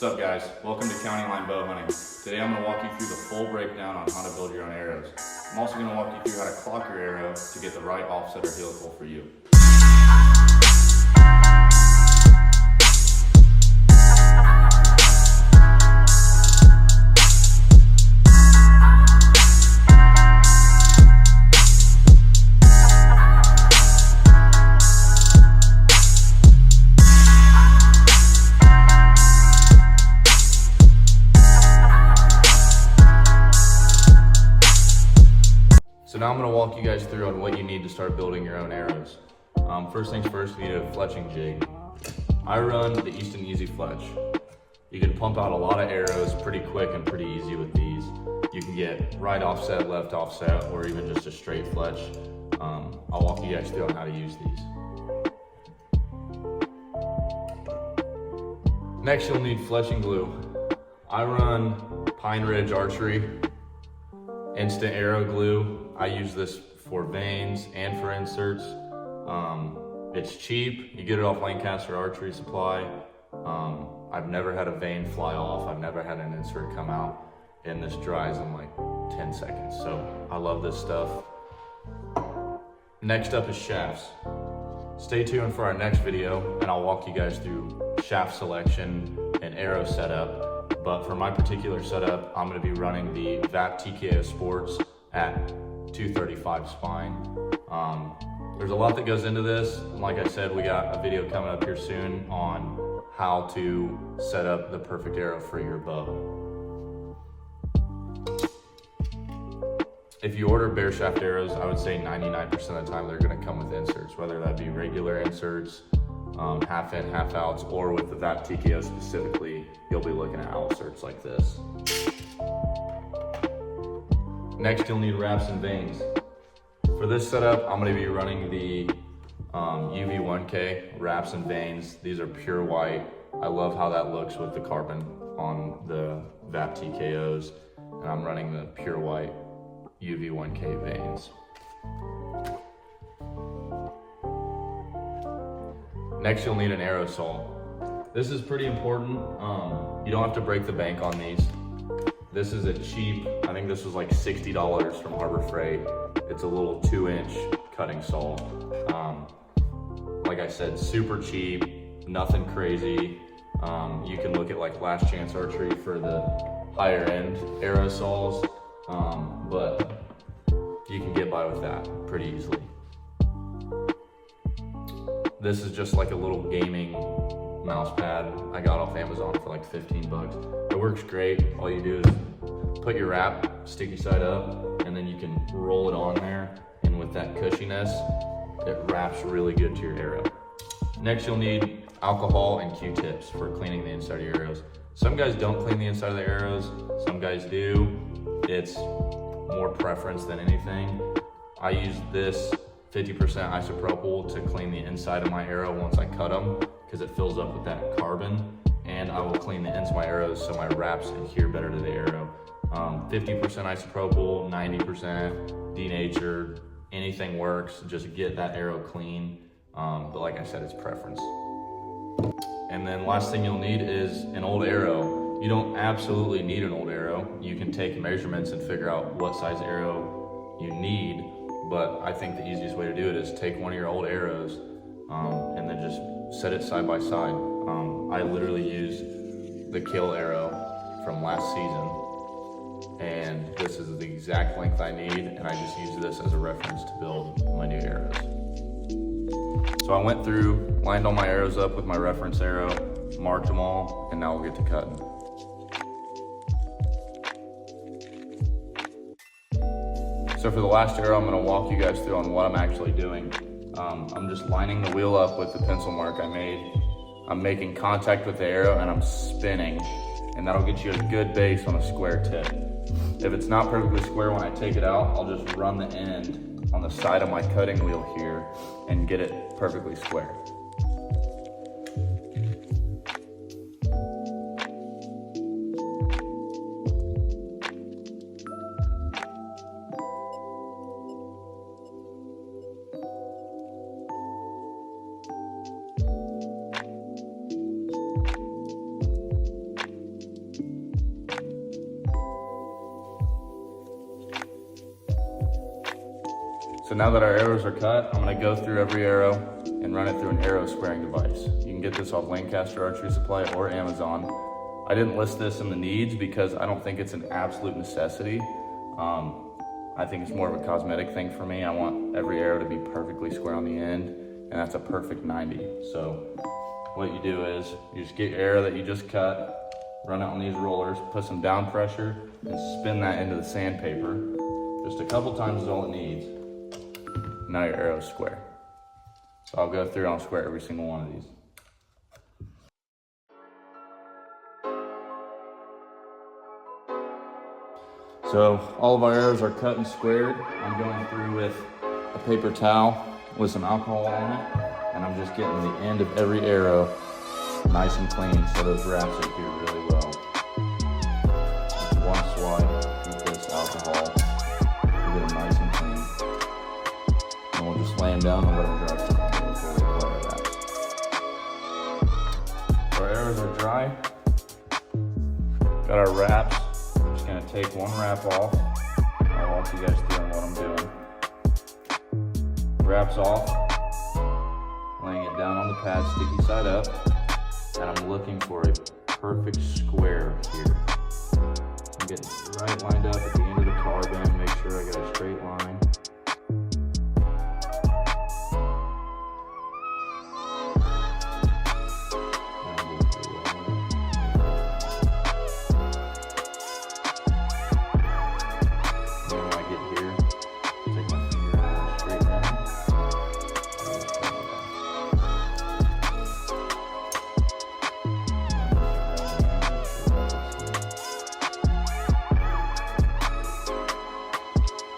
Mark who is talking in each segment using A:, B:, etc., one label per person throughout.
A: What's up guys, welcome to County Line Bow Hunting. Today I'm going to walk you through the full breakdown on how to build your own arrows. I'm also going to walk you through how to clock your arrow to get the right offset or helical for you. So now I'm going to walk you guys through on what you need to start building your own arrows. First things first, you need a fletching jig. I run the Easton Easy Fletch. You can pump out a lot of arrows pretty quick and pretty easy with these. You can get right offset, left offset, or even just a straight fletch. I'll walk you guys through on how to use these. Next, you'll need fletching glue. I run Pine Ridge Archery instant arrow glue. I use this for vanes and for inserts. It's cheap. You get it off Lancaster Archery Supply. I've never had a vane fly off. I've never had an insert come out, and this dries in like 10 seconds. So I love this stuff. Next up is shafts. Stay tuned for our next video and I'll walk you guys through shaft selection and arrow setup. But for my particular setup, I'm going to be running the VAP TKO Sports at 235 spine. There's a lot that goes into this. Like I said, we got a video coming up here soon on how to set up the perfect arrow for your bow. If you order bare shaft arrows, I would say 99% of the time they're going to come with inserts, whether that be regular inserts, half in, half outs, or with the VAP TKO specifically, you'll be looking at outserts like this. Next, you'll need wraps and vanes. For this setup, I'm going to be running the UV1K wraps and vanes. These are pure white. I love how that looks with the carbon on the VAP TKOs, and I'm running the pure white UV1K vanes. Next, you'll need an arrow saw. This is pretty important. You don't have to break the bank on these. This is a cheap, I think this was like $60 from Harbor Freight. It's a little 2-inch cutting saw. Like I said, super cheap, nothing crazy. You can look at like Last Chance Archery for the higher end arrow saws, but you can get by with that pretty easily. This is just like a little gaming mouse pad I got off Amazon for like 15 bucks. It works great. All you do is put your wrap sticky side up, and then you can roll it on there, and with that cushiness, it wraps really good to your arrow. Next, you'll need alcohol and Q-tips for cleaning the inside of your arrows. Some guys don't clean the inside of their arrows, some guys do. It's more preference than anything. I use this 50% isopropyl to clean the inside of my arrow once I cut them, because it fills up with that carbon, and I will clean the ends of my arrows so my wraps adhere better to the arrow. 50% isopropyl, 90% denatured, anything works. Just get that arrow clean. But like I said, it's preference. And then last thing you'll need is an old arrow. You don't absolutely need an old arrow. You can take measurements and figure out what size arrow you need. But I think the easiest way to do it is take one of your old arrows and then just set it side by side. I literally used the kill arrow from last season, and this is the exact length I need, and I just use this as a reference to build my new arrows. So I went through, lined all my arrows up with my reference arrow, marked them all, and now we'll get to cutting. So for the last arrow, I'm going to walk you guys through on what I'm actually doing. I'm just lining the wheel up with the pencil mark I made. I'm making contact with the arrow and I'm spinning, and that'll get you a good base on a square tip. If it's not perfectly square when I take it out, I'll just run the end on the side of my cutting wheel here and get it perfectly square. So now that our arrows are cut, I'm gonna go through every arrow and run it through an arrow squaring device. You can get this off Lancaster Archery Supply or Amazon. I didn't list this in the needs because I don't think it's an absolute necessity. I think it's more of a cosmetic thing for me. I want every arrow to be perfectly square on the end, and that's a perfect 90. So what you do is you just get your arrow that you just cut, run it on these rollers, put some down pressure, and spin that into the sandpaper. Just a couple times is all it needs. Now your arrow's square. So I'll go through and I'll square every single one of these. So all of our arrows are cut and squared. I'm going through with a paper towel with some alcohol on it, and I'm just getting the end of every arrow nice and clean so those wraps adhere really well. Just one swipe with this alcohol, we get them nice and clean. And we'll just lay them down and let them dry before we apply our wraps. Our arrows are dry. Got our wraps. Just gonna take one wrap off. I'll walk you guys through on what I'm doing. Wraps off, laying it down on the pad, sticky side up, and I'm looking for a perfect square here. I'm getting right lined up at the end of the carbon, make sure I get a straight line.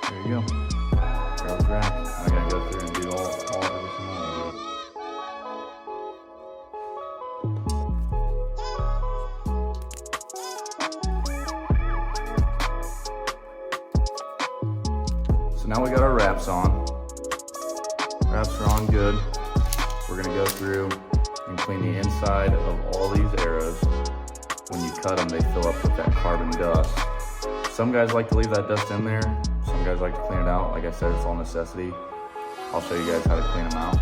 A: There you go. Arrow's wrapped. I gotta go through and do every single one of these. So now we got our wraps on. Wraps are on good. We're gonna go through and clean the inside of all these arrows. When you cut them, they fill up with that carbon dust. Some guys like to leave that dust in there. Some guys like to clean it out. Like I said, it's all necessity. I'll show you guys how to clean them out.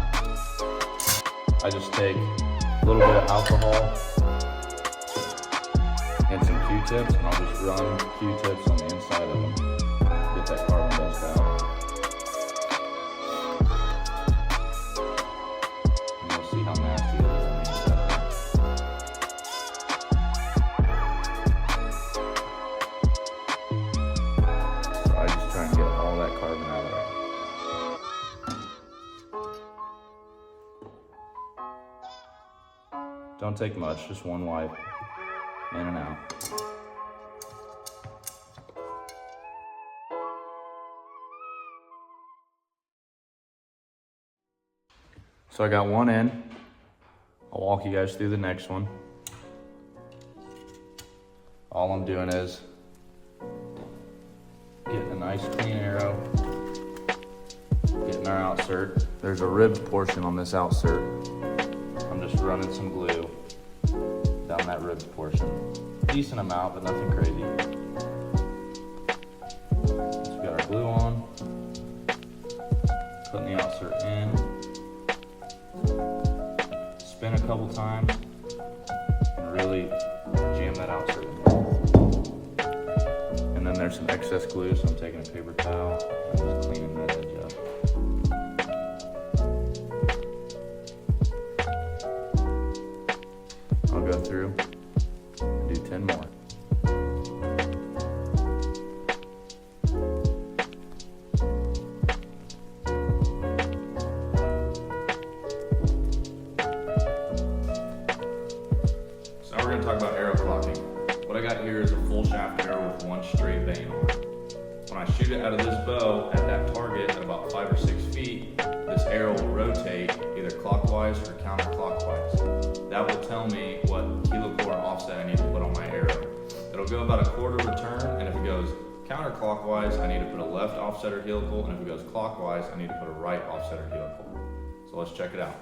A: I just take a little bit of alcohol and some Q-tips, and I'll just run Q-tips on the inside of them. Get that carbon dust out. And you'll see how nasty it is on the inside. So I just try and get all that carbon out of there. Don't take much, just one wipe, in and out. So I got one in. I'll walk you guys through the next one. All I'm doing is getting a nice clean arrow, getting our outsert. There's a ribbed portion on this outsert. I'm just running some glue down that ribbed portion. Decent amount, but nothing crazy. So we got our glue on, putting the outsert in, spin a couple times, and really jam that outsert in. And then there's some excess glue, so I'm taking a paper towel and just cleaning that edge up. I'll go through and do 10 more. So now we're going to talk about arrow clocking. What I got here is a full shaft arrow with one straight vein on it. When I shoot it out of this bow at that target at about 5 or 6 feet, this arrow will rotate either clockwise or counterclockwise. That will tell me what kilocore offset I need to put on my arrow. It'll go about a quarter return, and if it goes counterclockwise, I need to put a left offset or helical, and if it goes clockwise, I need to put a right offset or helical. So let's check it out.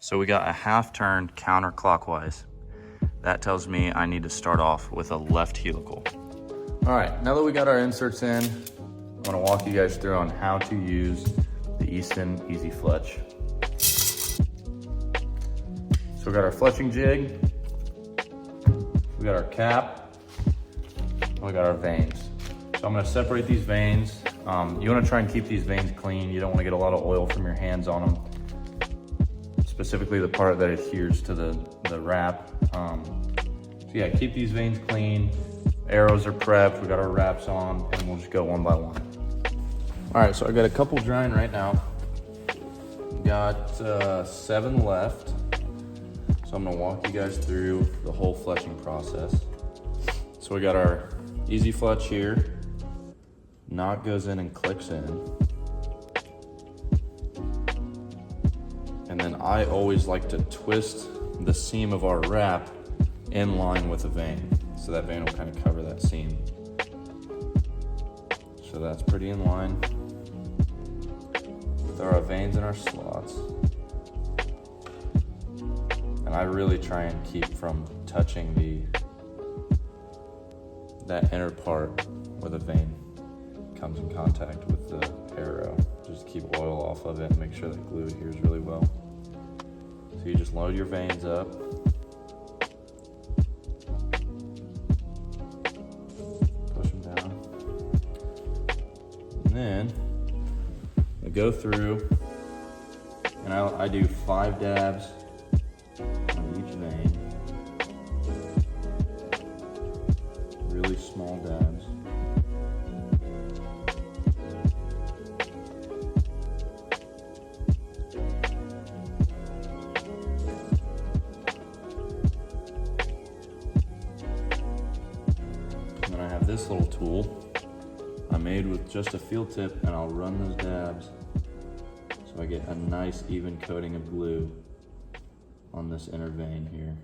A: So we got a half turn counterclockwise. That tells me I need to start off with a left helical. All right, now that we got our inserts in, I wanna walk you guys through on how to use the Easton Easy Fletch. So we got our fletching jig, we got our cap, we got our vanes. So I'm gonna separate these vanes. You wanna try and keep these vanes clean. You don't wanna get a lot of oil from your hands on them, specifically the part that adheres to the wrap. So yeah, keep these vanes clean. Arrows are prepped, we got our wraps on, and we'll just go one by one. All right, so I got a couple drying right now. Got 7 left. So I'm gonna walk you guys through the whole fletching process. So we got our Easy Fletch here. Knot goes in and clicks in. And then I always like to twist the seam of our wrap in line with the vane. So that vane will kind of cover that seam. So that's pretty in line. There are vanes in our slots. And I really try and keep from touching that inner part where the vane comes in contact with the arrow. Just keep oil off of it and make sure that glue adheres really well. So you just load your vanes up. Push them down. And then I go through and I do 5 dabs on each vane. Really small dabs. And then I have this little tool I made with just a field tip, and I'll run those dabs so I get a nice even coating of glue on this inner vane here.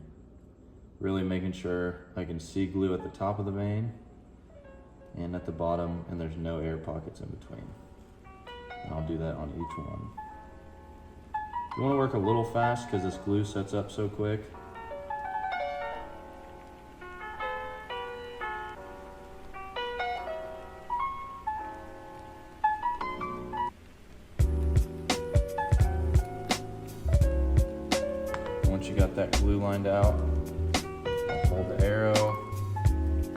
A: Really making sure I can see glue at the top of the vane and at the bottom, and there's no air pockets in between. And I'll do that on each one. You want to work a little fast because this glue sets up so quick. Once you got that glue lined out, I'll hold the arrow,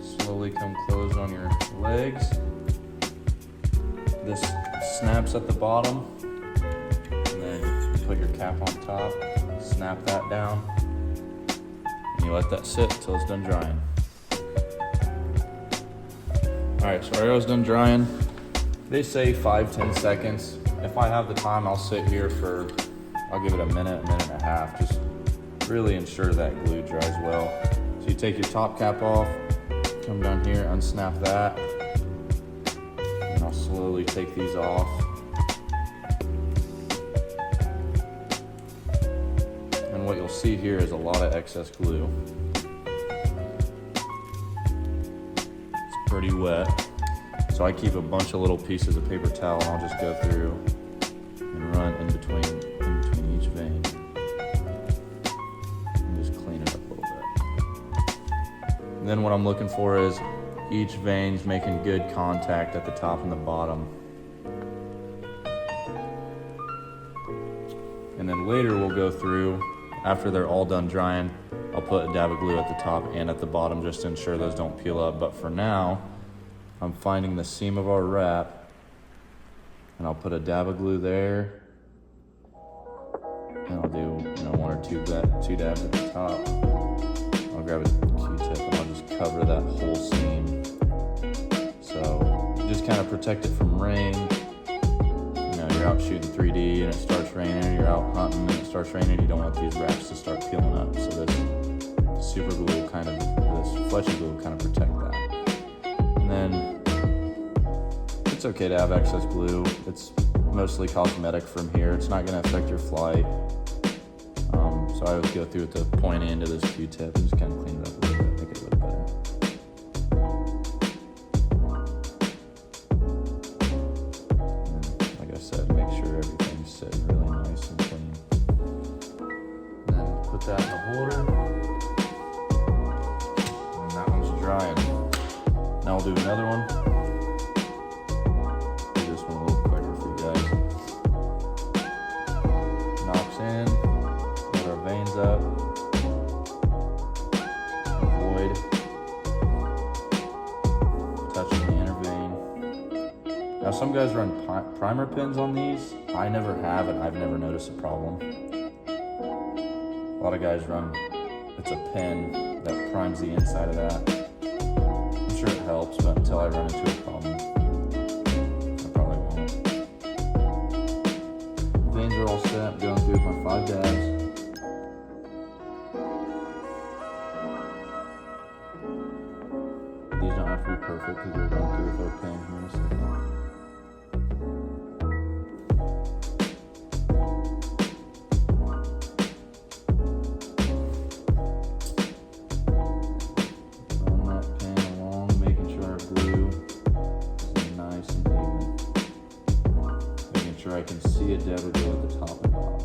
A: slowly come close on your legs. This snaps at the bottom, and then you put your cap on top, snap that down, and you let that sit until it's done drying. All right, so our arrow's done drying. They say 5-10 seconds. If I have the time, I'll sit here for, I'll give it a minute and a half, just really ensure that glue dries well. So you take your top cap off, come down here, unsnap that, and I'll slowly take these off. And what you'll see here is a lot of excess glue. It's pretty wet, so I keep a bunch of little pieces of paper towel, and I'll just go through and run in between each vane. And then what I'm looking for is each vene's making good contact at the top and the bottom. And then later we'll go through, after they're all done drying, I'll put a dab of glue at the top and at the bottom just to ensure those don't peel up. But for now, I'm finding the seam of our wrap, and I'll put a dab of glue there, and I'll do 1 or 2 dabs at the top. I'll grab a Q-tip and I'll just cover that whole seam. So just kind of protect it from rain. You know, you're out shooting 3D and it starts raining, you're out hunting and it starts raining, you don't want these wraps to start peeling up. So this super glue this fletching glue will kind of protect that. And then it's okay to have excess glue. It's mostly cosmetic from here. It's not gonna affect your flight. So I would go through with the pointy end of this Q-tip and just kind of clean it up a little bit, make it look better. And like I said, make sure everything's sitting really nice and clean. Now some guys run primer pins on these. I never have, and I've never noticed a problem. A lot of guys run, it's a pin that primes the inside of that. I'm sure it helps, but until I run into a problem, I probably won't. Veins are all set. I'm going through with my 5 dabs. These don't have to be perfect because we're going through with our pin here in a second. Run that pin along, making sure our glue is nice and even. Making sure I can see a dab or go at the top and bottom.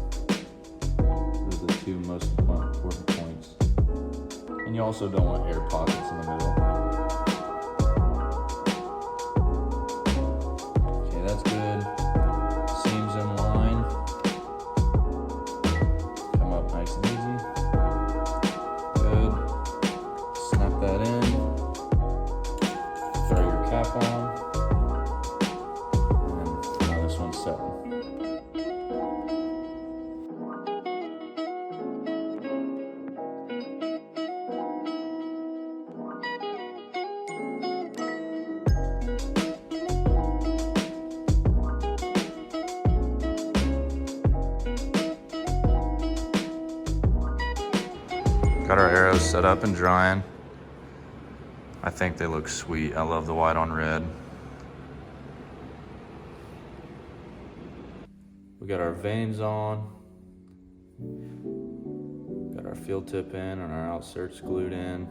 A: Those are the 2 most important points. And you also don't want air pockets in the middle. Okay, that's good. Seams in line. Come up nice and easy. Good. Snap that in. Throw your cap on. And now this one's set. Got our arrows set up and drying. I think they look sweet. I love the white on red. We got our vanes on. Got our field tip in and our outserts glued in.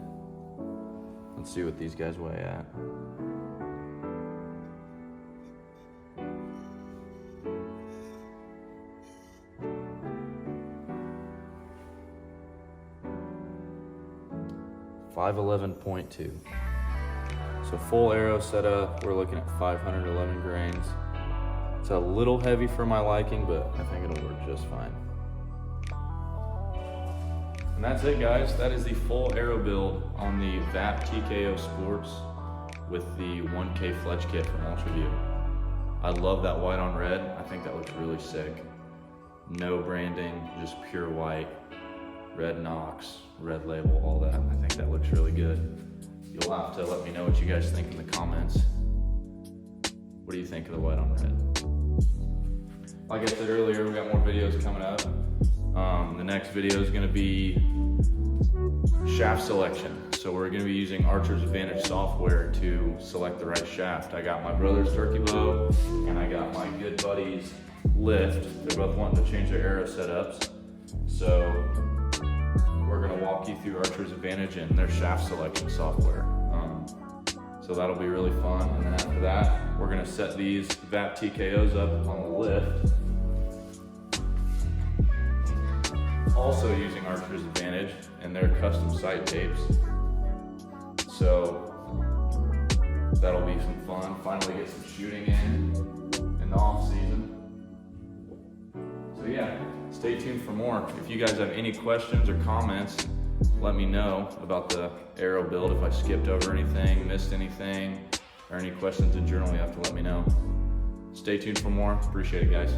A: Let's see what these guys weigh at. .511.2. So full arrow setup, we're looking at 511 grains. It's a little heavy for my liking, but I think it'll work just fine. And that's it, guys. That is the full arrow build on the VAP TKO Sports with the 1K fletch kit from UltraView. I love that white on red. I think that looks really sick. No branding, just pure white. Red Knox, red label, all that. I think that looks really good. You'll have to let me know what you guys think in the comments. What do you think of the white on red? Like I said earlier, we got more videos coming up. The next video is gonna be shaft selection. So we're gonna be using Archer's Advantage software to select the right shaft. I got my brother's turkey bow, and I got my good buddy's lift. They're both wanting to change their arrow setups. So we're gonna walk you through Archer's Advantage and their shaft selection software. So that'll be really fun. And then after that, we're gonna set these VAP TKOs up on the lift. Also using Archer's Advantage and their custom sight tapes. So that'll be some fun. Finally get some shooting in the off season. So yeah, stay tuned for more. If you guys have any questions or comments, let me know about the arrow build. If I skipped over anything, missed anything, or any questions in general, you have to let me know. Stay tuned for more. Appreciate it, guys.